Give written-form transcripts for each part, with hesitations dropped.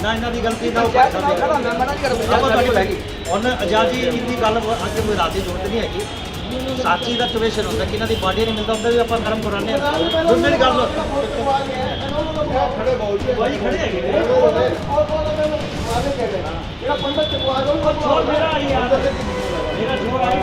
ना इन्हां दी गलती ना ਹੁਣ ਆਜ਼ਾਦੀ ਦੀ ਗੱਲ ਅੱਗੇ ਕੋਈ ਰਾਤੀ ਜ਼ਰੂਰਤ ਨਹੀਂ ਹੈਗੀ। ਸਾਚੀ ਦਾ ਕਵੇਸ਼ਨ ਹੁੰਦਾ ਕਿ ਇਹਨਾਂ ਦੀ ਬਾਡੀ ਨਹੀਂ ਮਿਲਦਾ ਹੁੰਦਾ ਵੀ ਆਪਾਂ ਗਰਮ ਕਰਾਉਂਦੇ ਹਾਂ। ਹੁਣ ਮੇਰੀ ਗੱਲ ਬਾਈ ਖੜੇ ਹੈਗੇ ਜਿਹੜਾ ਪੰਡਤ ਚਕਵਾ ਦੋ ਛੋੜ ਮੇਰਾ ਆਈ ਯਾਰ ਮੇਰਾ ਛੋੜ ਆਈ।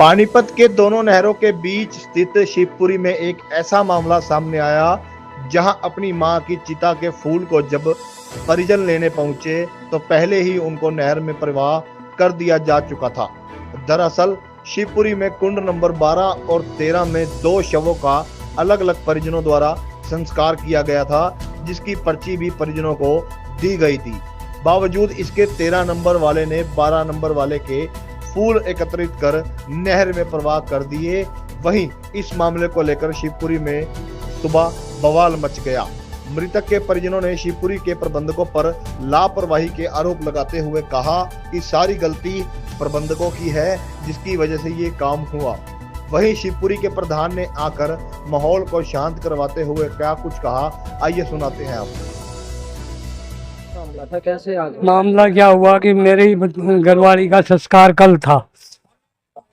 पानीपत के दोनों नहरों के बीच स्थित शिवपुरी में एक ऐसा मामला सामने आया जहां अपनी मां की चिता के फूल को जब परिजन लेने पहुंचे तो पहले ही उनको नहर में प्रवाह कर दिया जा चुका था। दरअसल शिवपुरी में कुंड नंबर 12 और 13 में 2 शवों का अलग अलग परिजनों द्वारा संस्कार किया गया था, जिसकी पर्ची भी परिजनों को दी गई थी। बावजूद इसके 13 नंबर वाले ने 12 नंबर वाले के फूल एकत्रित कर नहर में प्रवाह कर दिए। वहीं इस मामले को लेकर शिवपुरी में सुबह बवाल मच गया। मृतक के परिजनों ने शिवपुरी के प्रबंधकों पर लापरवाही के आरोप लगाते हुए कहा कि सारी गलती प्रबंधकों की है, जिसकी वजह से ये काम हुआ। वहीं शिवपुरी के प्रधान ने आकर माहौल को शांत करवाते हुए क्या कुछ कहा, आइए सुनाते हैं आपको। कैसे मामला क्या हुआ कि मेरे ही घरवाली का संस्कार कल था।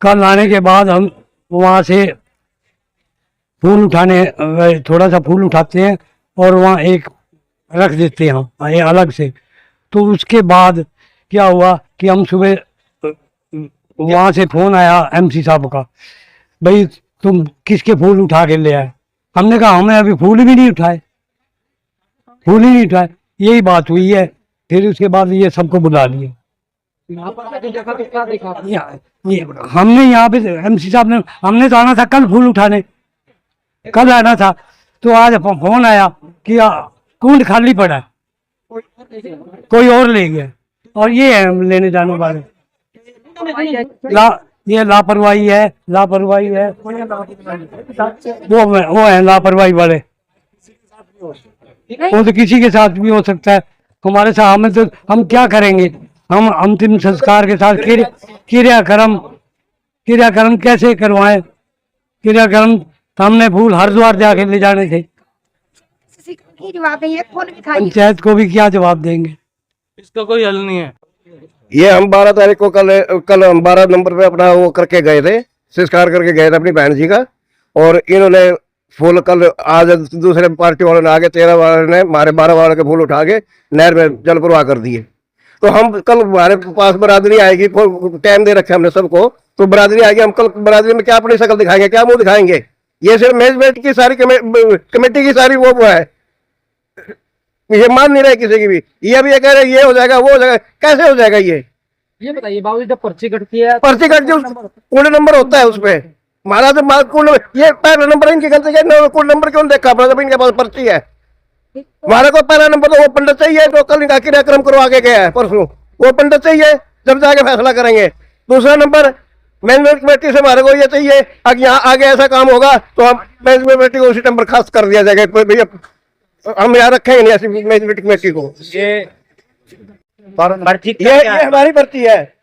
कल आने के बाद हम वहाँ से फूल उठाने थोड़ा सा फूल उठाते हैं और वहाँ एक रख देते हैं ये अलग से। तो उसके बाद क्या हुआ कि हम सुबह वहाँ से फोन आया एमसी साहब का, भाई तुम किसके फूल उठा के ले आए। हमने कहा हमें अभी फूल भी नहीं उठाए, फूल ही नहीं उठाए। यही बात हुई है। फिर उसके बाद ये सबको बुला लिए। हमने यहाँ पे एमसी साहब ने हमने तो आना था कल फूल उठाने, कल आना था। तो आज फोन आया कि कुंड खाली पड़ा है, कोई और ले गया और ये है लेने जाने वाले। ये लापरवाही है, लापरवाही है। वो है लापरवाही वाले। वो तो किसी के साथ भी हो सकता है, हमारे साथ। हमें तो हम क्या करेंगे। हम अंतिम संस्कार के साथ क्रियाक्रम कैसे करवाएं। क्रियाक्रम सामने फूल हरिद्वार जाके ले जाने थे। पंचायत को भी क्या जवाब देंगे, इसका कोई हल नहीं है। ये हम 12 तारीख को कल हम 12 नंबर पे अपना वो करके गए थे, संस्कार करके गए थे अपनी बहन जी का। और इन्होंने फूल कल आज दूसरे पार्टी वालों ने आगे 13 वाले ने हमारे 12 वाले के फूल उठा के नहर में जल प्रवाह कर दिए। तो हम कल हमारे पास बरादरी आएगी, टाइम दे रखे हमने सबको, तो बरादरी आएगी। हम कल बरादरी में क्या अपनी शक्ल दिखाएंगे, क्या मुंह दिखाएंगे। ये सिर्फ मैनेजमेंट की सारी कमेटी की सारी वो है, ये मान नहीं रहे किसी की भी। ये भी ये कह रहे ये हो जाएगा वो हो जाएगा, कैसे हो जाएगा। ये बताइए बाबू, जब पर्ची कटती है, पर्ची कटती है कोड नंबर होता है उसपे हमारा तो ये पहला नंबर इनकी गलती है। कोड नंबर क्यों देखा अपना, जब इनके पास पर्ची है। हमारे को पहला नंबर तो वो पंडित चाहिए जो कल इनका क्रियाक्रम करवा के गया है परसों, वो पंडित चाहिए, जब जाके फैसला करेंगे। दूसरा नंबर मैनेजमेंट कमेटी से हमारे को ये चाहिए, अगर यहाँ आगे ऐसा काम होगा तो हम मैनेजमेंट कमेटी को उसी नंबर खास कर दिया जाएगा। भैया हम यहाँ रखेंगे नहीं ऐसी मैनेजमेंट कमेटी को। ये हमारी पर्ची है।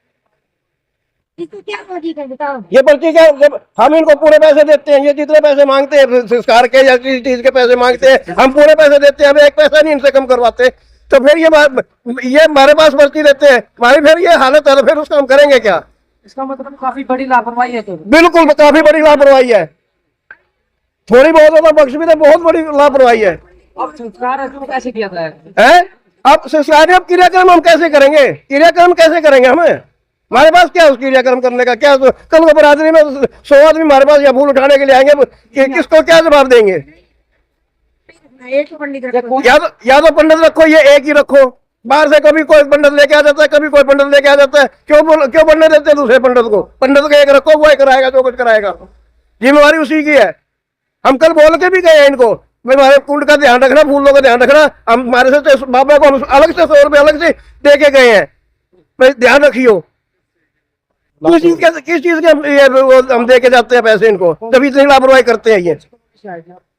ये पर्ची क्या, जब हम इनको पूरे पैसे देते हैं, ये जितने पैसे मांगते हैं संस्कार के या किसी चीज के पैसे मांगते हैं, हम पूरे पैसे देते हैं, हमें एक पैसा नहीं इनसे कम करवाते। तो फिर ये हमारे पास पर्ची देते हैं, हमारी फिर ये हालत है, तो फिर उसका हम करेंगे क्या। इसका मतलब काफी बड़ी लापरवाही है। तो बिल्कुल काफी बड़ी लापरवाही है, थोड़ी बहुत होता बख्श भी तो बहुत बड़ी लापरवाही है। अब संस्कार कैसे किया जाए, अब संस्कार अब क्रियाक्रम हम कैसे करेंगे, क्रियाक्रम कैसे करेंगे। हमें हमारे पास क्या उस क्रियाक्रम करने का क्या। कल को बरादरी में 100 आदमी हमारे पास या फूल उठाने के लिए आएंगे, किसको क्या जवाब देंगे। या तो पंडित रखो, ये एक ही रखो। बाहर से कभी कोई पंडित लेके आ जाता है, कभी कोई पंडित लेके आ जाता है। क्यों बनने देते हैं दूसरे पंडित को। पंडित को एक रखो, वो एक कराएगा जो कुछ कराएगा, जिम्मेवारी उसी की है। हम कल बोल के भी गए इनको, भाई हमारे कुंड का ध्यान रखना, फूलों का ध्यान रखना। हम हमारे से बाबा को हम अलग से 100 रुपये अलग से दे के गए हैं, भाई ध्यान रखियो। किस चीज के हम दे के जाते हैं पैसे इनको, जब इतनी लापरवाही करते हैं। ये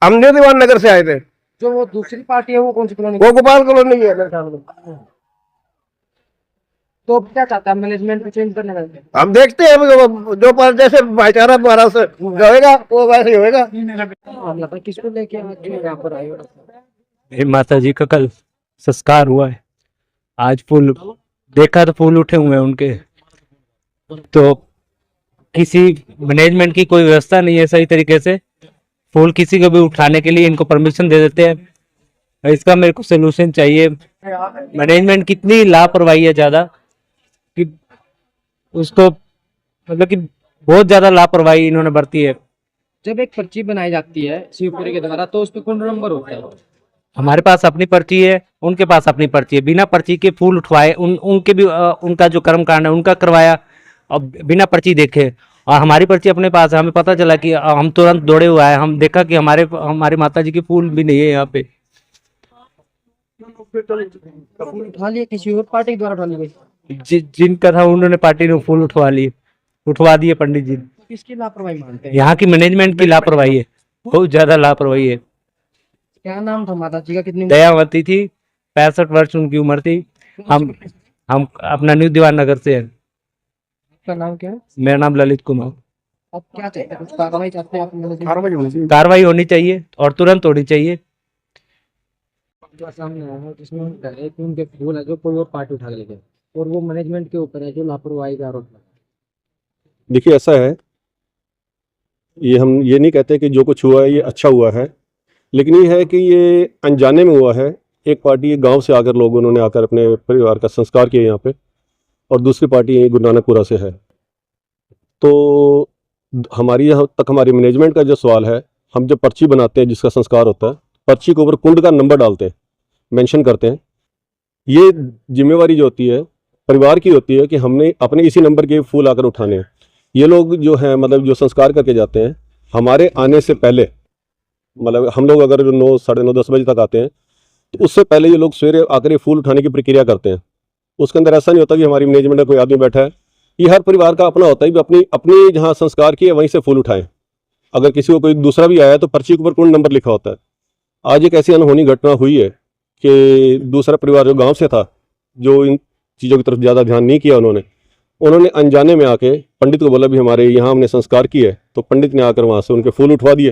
हम दीवान नगर से आए थे, जो वो दूसरी पार्टी है वो कौन सी कॉलोनी? वो गोपाल कॉलोनी है मेरे ख्याल में। तो क्या चाहता है मैनेजमेंट को चेंज करने का? हम देखते हैं अभी जो पर जैसे भाईचारा हमारा से रहेगा वो वैसे ही होएगा। मामला था किसको लेके आज यहाँ पर आए हो? मेरी माता जी का कल संस्कार हुआ है। आज फूल देखा तो फूल उठे हुए हैं उनके, तो किसी मैनेजमेंट की कोई व्यवस्था नहीं है सही तरीके से। फूल किसी को भी उठाने के लिए इनको परमिशन दे देते हैं। इसका मेरे को सोल्यूशन चाहिए। मैनेजमेंट कितनी लापरवाही है ज्यादा कि उसको मतलब कि बहुत ज्यादा लापरवाही इन्होंने बरती है। जब एक पर्ची बनाई जाती है शिवपुरी के द्वारा तो उस पर कौन नंबर होता है? हमारे पास अपनी पर्ची है, उनके पास अपनी पर्ची है। बिना पर्ची के फूल उठवाए उनके भी उनका जो कर्म कांड है उनका करवाया और बिना पर्ची देखे। और हमारी पर्ची अपने पास है। हमें पता चला कि हम तुरंत दौड़े हुए आए। हम देखा कि हमारी माता जी की फूल भी नहीं है यहाँ पे। फूल उठा लिए किसी और पार्टी के द्वारा उठा ली गई? जिनका था उन्होंने पार्टी ने फूल उठवा दिए पंडित जी। किसकी लापरवाही मानते हैं? यहाँ की मैनेजमेंट की लापरवाही है, बहुत ज्यादा लापरवाही है। क्या नाम था माता जी का? कितनी दयावती थी, 65 वर्ष उनकी उम्र थी। हम अपना न्यू दीवान नगर से हैं। का नाम क्या है? मेरा नाम ललित कुमार। आप क्या चाहते हैं? कुछ कार्रवाई चाहते हैं आप? कार्रवाई होनी चाहिए और तुरंत होनी चाहिए। जो सामने आया है जिसमें उनका है कि उनके फूल है जो कोई और पार्टी उठा के लेके और वो मैनेजमेंट के ऊपर है जो लापरवाही का आरोप है। देखिए ऐसा है, ये हम ये नहीं कहते कि जो कुछ हुआ है ये अच्छा हुआ है, लेकिन ये है कि ये अनजाने में हुआ है। एक पार्टी गांव से आकर लोग उन्होंने आकर अपने परिवार का संस्कार किया यहाँ पे, और दूसरी पार्टी यहीं गुरु नानकपुरा से है। तो हमारी यहाँ तक हमारी मैनेजमेंट का जो सवाल है, हम जब पर्ची बनाते हैं जिसका संस्कार होता है, पर्ची के ऊपर कुंड का नंबर डालते हैं, मेंशन करते हैं। ये जिम्मेवारी जो होती है परिवार की होती है कि हमने अपने इसी नंबर के फूल आकर उठाने हैं। ये लोग जो हैं मतलब जो संस्कार करके जाते हैं हमारे आने से पहले, मतलब हम लोग अगर 9, साढ़े 9, 10 बजे तक आते हैं तो उससे पहले ये लोग सवेरे आकर ये फूल उठाने की प्रक्रिया करते हैं। उसके अंदर ऐसा नहीं होता कि हमारी मैनेजमेंट में कोई आदमी बैठा है। ये हर परिवार का अपना होता है कि अपनी जहाँ संस्कार किए वहीं से फूल उठाएं। अगर किसी को कोई दूसरा भी आया तो पर्ची के ऊपर कुंड नंबर लिखा होता है। आज एक ऐसी अनहोनी घटना हुई है कि दूसरा परिवार जो गाँव से था, जो इन चीज़ों की तरफ ज़्यादा ध्यान नहीं किया, उन्होंने अनजाने में आके पंडित को बोला भी हमारे यहाँ हमने संस्कार किए, तो पंडित ने आकर वहाँ से उनके फूल उठवा दिए।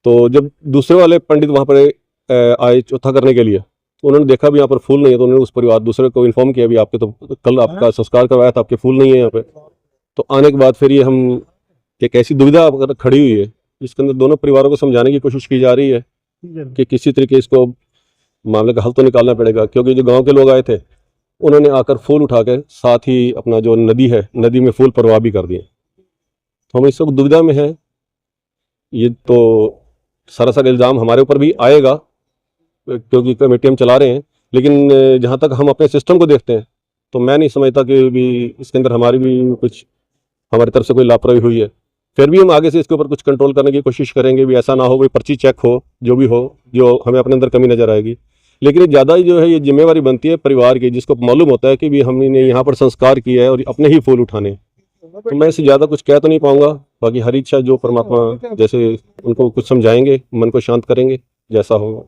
तो जब दूसरे वाले पंडित वहाँ पर आए चौथा करने के लिए, तो उन्होंने देखा भी यहाँ पर फूल नहीं है, तो उन्होंने उस परिवार दूसरे को इन्फॉर्म किया भी आपके तो कल आपका संस्कार करवाया था, आपके फूल नहीं है यहाँ पे। तो आने के बाद फिर ये हम एक ऐसी दुविधा खड़ी हुई है जिसके अंदर दोनों परिवारों को समझाने की कोशिश की जा रही है कि किसी तरीके इसको मामले का हल तो निकालना पड़ेगा। क्योंकि जो गाँव के लोग आए थे उन्होंने आकर फूल उठा के साथ ही अपना जो नदी है, नदी में फूल प्रवाह भी कर दिए। तो हम इस सब दुविधा में हैं। ये तो सरासर इल्ज़ाम हमारे ऊपर भी आएगा क्योंकि कमेटी हम चला रहे हैं, लेकिन जहाँ तक हम अपने सिस्टम को देखते हैं तो मैं नहीं समझता कि भी इसके अंदर हमारी भी कुछ हमारी तरफ से कोई लापरवाही हुई है। फिर भी हम आगे से इसके ऊपर कुछ कंट्रोल करने की कोशिश करेंगे भी ऐसा ना हो, कोई पर्ची चेक हो, जो भी हो, जो हमें अपने अंदर कमी नजर आएगी। लेकिन ये ज़्यादा जो है ये जिम्मेवारी बनती है परिवार की, जिसको मालूम होता है कि भी हमने यहाँ पर संस्कार किया है और अपने ही फूल उठाने। तो मैं इससे ज़्यादा कुछ कह तो नहीं पाऊंगा। बाकी हर इच्छा जो परमात्मा जैसे उनको कुछ समझाएंगे, मन को शांत करेंगे, जैसा होगा।